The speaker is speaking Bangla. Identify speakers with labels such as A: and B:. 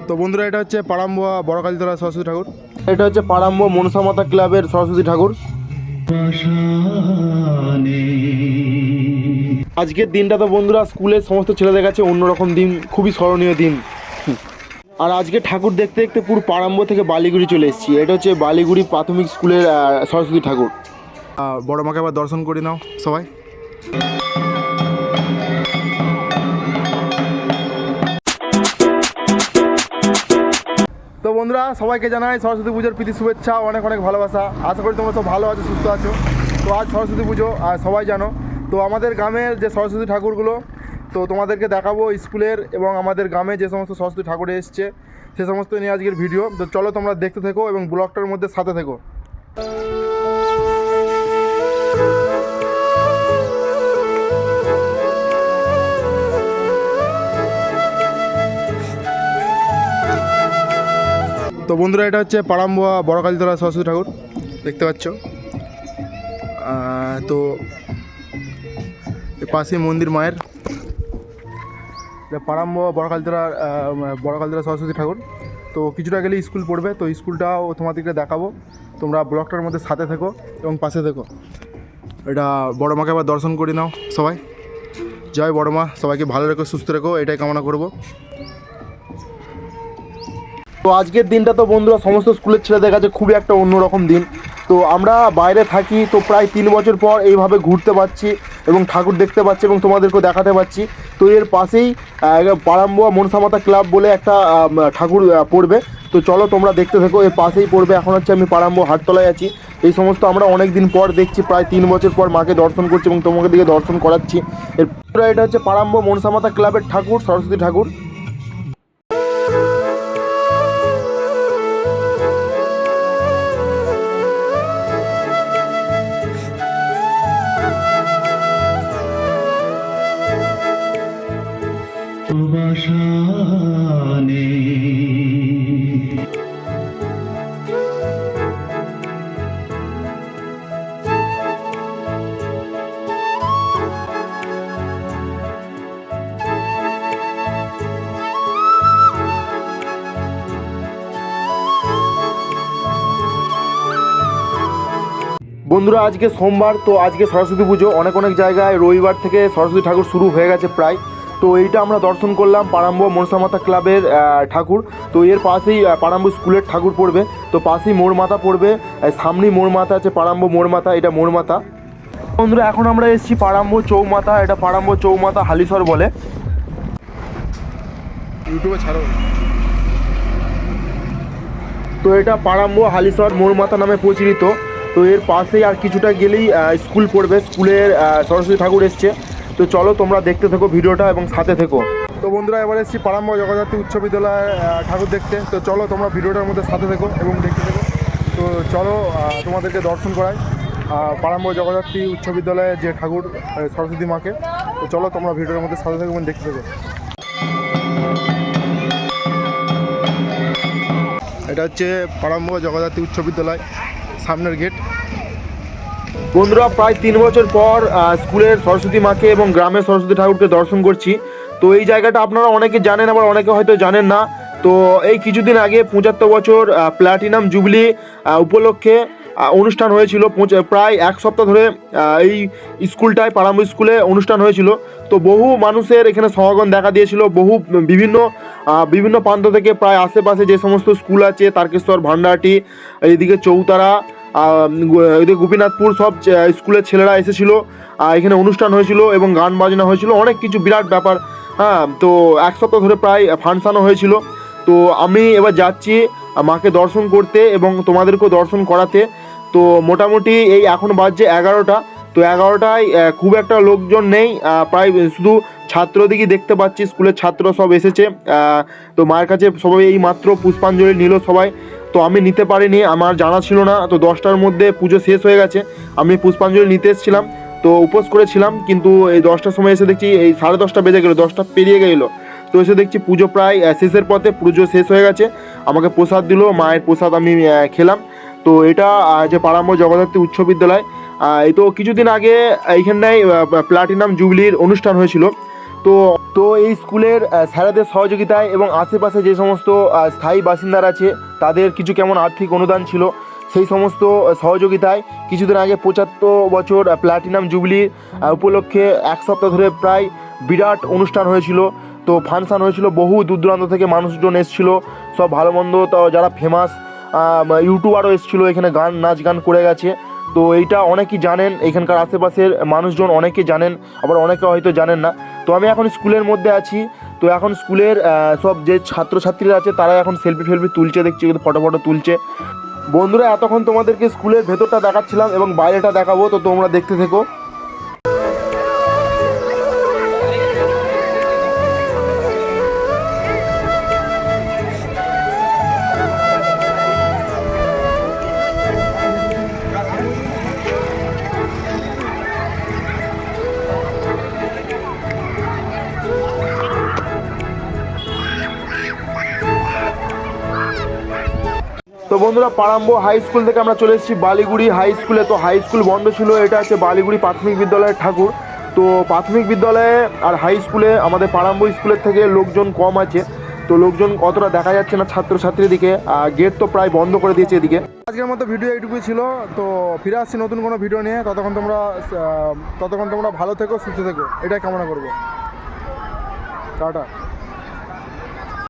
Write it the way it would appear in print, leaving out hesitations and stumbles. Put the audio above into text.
A: তো বন্ধুরা, এটা হচ্ছে পাড়াম্বুয়া বড়কালীতলা সরস্বতী ঠাকুর। এটা হচ্ছে পাড়াম্বুয়া মনসা মাতা ক্লাবের সরস্বতী ঠাকুর। আজকের দিনটা তো বন্ধুরা স্কুলের সমস্ত ছেলেদের কাছে অন্যরকম দিন, খুবই স্মরণীয় দিন। আর আজকে ঠাকুর দেখতে দেখতে পুরো পাড়াম্বুয়া থেকে বালিগুড়ি চলে এসেছি। এটা হচ্ছে বালিগুড়ি প্রাথমিক স্কুলের সরস্বতী ঠাকুর। বড় মাকে আবার দর্শন করে নাও সবাই। তো বন্ধুরা, সবাইকে জানাই সরস্বতী পুজোর প্রীতি শুভেচ্ছা, অনেক অনেক ভালোবাসা। আশা করি তোমরা সব ভালো আছো, সুস্থ আছো। তো আজ সরস্বতী পুজো, আর সবাই জানো তো আমাদের গ্রামের যে সরস্বতী ঠাকুরগুলো তো তোমাদেরকে দেখাবো স্কুলের এবং আমাদের গ্রামে যে সমস্ত সরস্বতী ঠাকুর এসছে সে সমস্ত নিয়ে আজকের ভিডিও। তো চলো তোমরা দেখতে থেকো এবং ব্লগটার মধ্যে সাথে থেকো। তো বন্ধুরা, এটা হচ্ছে পাড়াম্বুয়া বড়কালীতলা সরস্বতী ঠাকুর, দেখতে পাচ্ছ। তো পাশে মন্দির মায়ের। পাড়াম্বুয়া বড়কালীতলা সরস্বতী ঠাকুর। তো কিছুটা গেলে স্কুল পড়বে, তো স্কুলটাও তোমাদেরকে দেখাবো। তোমরা ব্লগটার মধ্যে সাথে থেকো এবং পাশে থেকো। এটা বড় মাকে আবার দর্শন করে নাও সবাই। জয় বড় মা, সবাইকে ভালো রেখো, সুস্থ রেখো, এটাই কামনা করবো। তো আজকের দিনটা তো বন্ধুরা সমস্ত স্কুলের ছেলেদের কাছে খুবই একটা অন্যরকম দিন। তো আমরা বাইরে থাকি, তো প্রায় 3 বছর পর এইভাবে ঘুরতে পারছি এবং ঠাকুর দেখতে পাচ্ছি এবং তোমাদেরকেও দেখাতে পাচ্ছি। তো এর পাশেই পাড়াম্বুয়া মনসা মাতা ক্লাব বলে একটা ঠাকুর পড়বে। তো চলো তোমরা দেখতে থাকো, এর পাশেই পড়বে। এখন হচ্ছে আমি পাড়াম্বুয়া হাটতলায় আছি। এই সমস্ত আমরা অনেক দিন পর দেখছি, প্রায় 3 বছর পর মাকে দর্শন করছি এবং তোমাকে দিকে দর্শন করাচ্ছি। এটা হচ্ছে পাড়াম্বুয়া মনসা মাতা ক্লাবের ঠাকুর, সরস্বতী ঠাকুর। বন্ধুরা, আজকে সোমবার, তো আজকে সরস্বতী পুজো। অনেক অনেক জায়গায় রবিবার থেকে সরস্বতী ঠাকুর শুরু হয়ে গেছে প্রায়। তো এইটা আমরা দর্শন করলাম পাড়াম্বুয়া মনসা মাতা ক্লাবের ঠাকুর। তো এর পাশেই পাড়াম্বুয়া স্কুলের ঠাকুর পড়বে। তো পাশেই মোড় মাথা পড়বে, সামনেই মোড় মাথা আছে, পাড়াম্বুয়া মোড় মাথা, এটা মোড় মাথা। বন্ধুরা, এখন আমরা এসেছি পাড়াম্বুয়া চৌমাথা। এটা পাড়াম্বুয়া চৌমাথা হালিশহর বলে। ইউটিউবে ছাড়ো। তো এটা পাড়াম্বুয়া হালিশহর মোড় মাথা নামে পরিচিত। তো এর পাশেই আর কিছুটা গেলেই স্কুল পড়বে, স্কুলের সরস্বতী ঠাকুর এসছে। তো চলো তোমরা দেখতে থেকো ভিডিওটা এবং সাথে থেকো। তো বন্ধুরা, এবার এসেছি পাড়াম্বুয়া জগদ্ধাত্রী উচ্চ বিদ্যালয় ঠাকুর দেখতে। তো চলো তোমরা ভিডিওটার মধ্যে সাথে থেকো এবং দেখতে থেকো। তো চলো তোমাদেরকে দর্শন করাই পাড়াম্বুয়া জগদ্ধাত্রী উচ্চ বিদ্যালয়ের যে ঠাকুর সরস্বতী মাকে। তো চলো তোমরা ভিডিওর মধ্যে সাথে থেকো এবং দেখতে থেকো। এটা হচ্ছে পাড়াম্বুয়া জগদ্ধাত্রী উচ্চ বিদ্যালয়, সামনের গেট। বন্ধুরা, প্রায় 3 বছর পর স্কুলের সরস্বতী মাকে এবং গ্রামের সরস্বতী ঠাকুরকে দর্শন করছি। তো এই জায়গাটা আপনারা অনেকে জানেন, আবার অনেকে হয়তো জানেন না। তো এই কিছুদিন আগে 75 বছর প্ল্যাটিনাম জুবলি উপলক্ষে অনুষ্ঠান হয়েছিল। প্রায় 1 সপ্তাহ ধরে এই স্কুলটায়, পাড়াম্বুয়া স্কুলে অনুষ্ঠান হয়েছিল। তো বহু মানুষের এখানে সমাগম দেখা দিয়েছিল। বিভিন্ন প্রান্ত থেকে, প্রায় আশেপাশে যে সমস্ত স্কুল আছে, তারকেশ্বর, ভান্ডারটি, এইদিকে চৌতারা, এদিকে গোপীনাথপুর, সব স্কুলের ছেলেরা এসেছিল। এখানে অনুষ্ঠান হয়েছিল এবং গান বাজনা হয়েছিল, অনেক কিছু বিরাট ব্যাপার। হ্যাঁ, তো 1 সপ্তাহ ধরে প্রায় ফাংশানও হয়েছিল। তো আমি এবার যাচ্ছি মাকে দর্শন করতে এবং তোমাদেরকেও দর্শন করাতে। তো মোটামুটি এই এখন বাজছে 11টা। তো 11টায় খুব একটা লোকজন নেই, প্রায় শুধু ছাত্রদিকই দেখতে পাচ্ছি। স্কুলের ছাত্র সব এসেছে। তো মায়ের কাছে সবাই এই মাত্র পুষ্পাঞ্জলি নিল সবাই। তো আমি নিতে পারিনি, আমার জানা ছিল না। তো 10টার মধ্যে পুজো শেষ হয়ে গেছে। আমি পুষ্পাঞ্জলি নিতে এসেছিলাম, তো উপোস করেছিলাম, কিন্তু এই 10টার সময় এসে দেখছি এই 10:30 বেজে গেলো, 10টা পেরিয়ে গেলো। তো এসে দেখছি পুজো প্রায় শেষের পথে, পুজো শেষ হয়ে গেছে। আমাকে প্রসাদ দিল, মায়ের প্রসাদ আমি খেলাম। তো এটা যে পাড়াম্বুয়া জগদ্ধাত্রী উচ্চ বিদ্যালয়, এই তো কিছুদিন আগে এইখানটায় প্লাটিনাম জুবলির অনুষ্ঠান হয়েছিল। তো তো এই স্কুলের স্যারেদের সহযোগিতায় এবং আশেপাশে যে সমস্ত স্থায়ী বাসিন্দারা আছে তাদের কিছু কেমন আর্থিক অনুদান ছিল, সেই সমস্ত সহযোগিতায় কিছুদিন আগে 75 বছর প্ল্যাটিনাম জুবলি উপলক্ষে এক সপ্তাহ ধরে প্রায় বিরাট অনুষ্ঠান হয়েছিল। তো ফাংশান হয়েছিল, বহু দূর দূরান্ত থেকে মানুষজন এসেছিলো, সব ভালো মন্দ, তো যারা ফেমাস ইউটিউবারও এসেছিলো, এখানে গান নাচ গান করে গেছে। তো এইটা অনেকেই জানেন, এখানকার আশেপাশের মানুষজন অনেকে জানেন, আবার অনেকে হয়তো জানেন না। তো আমি এখন স্কুলের মধ্যে আছি। তো এখন স্কুলের সব যে ছাত্রছাত্রীরা আছে তারা এখন সেলফি তুলছে, দেখছি ফটো তুলছে। বন্ধুরা, এতক্ষণ তোমাদেরকে স্কুলের ভেতরটা দেখাচ্ছিলাম এবং বাইরেটা দেখাবো, তো তোমরা দেখতে থেকো। তো বন্ধুরা, পাড়াম্বো হাই স্কুল থেকে আমরা চলে এসেছি বালিগুড়ি হাই স্কুলে। তো হাই স্কুল বন্ধ ছিল, এটা হচ্ছে বালিগুড়ি প্রাথমিক বিদ্যালয়ের ঠাকুর। তো প্রাথমিক বিদ্যালয়ে আর হাই স্কুলে আমাদের পাড়াম্বো স্কুলের থেকে লোকজন কম আছে, তো লোকজন অতটা দেখা যাচ্ছে না ছাত্রছাত্রীর দিকে। গেট তো প্রায় বন্ধ করে দিয়েছে এদিকে। আজকের মতো ভিডিও এইটুকুই ছিল। তো ফিরে আসছি নতুন কোনো ভিডিও নিয়ে। ততক্ষণ তোমরা ভালো থেকো, সুস্থ থেকো, এটাই কামনা করবো। টাটা।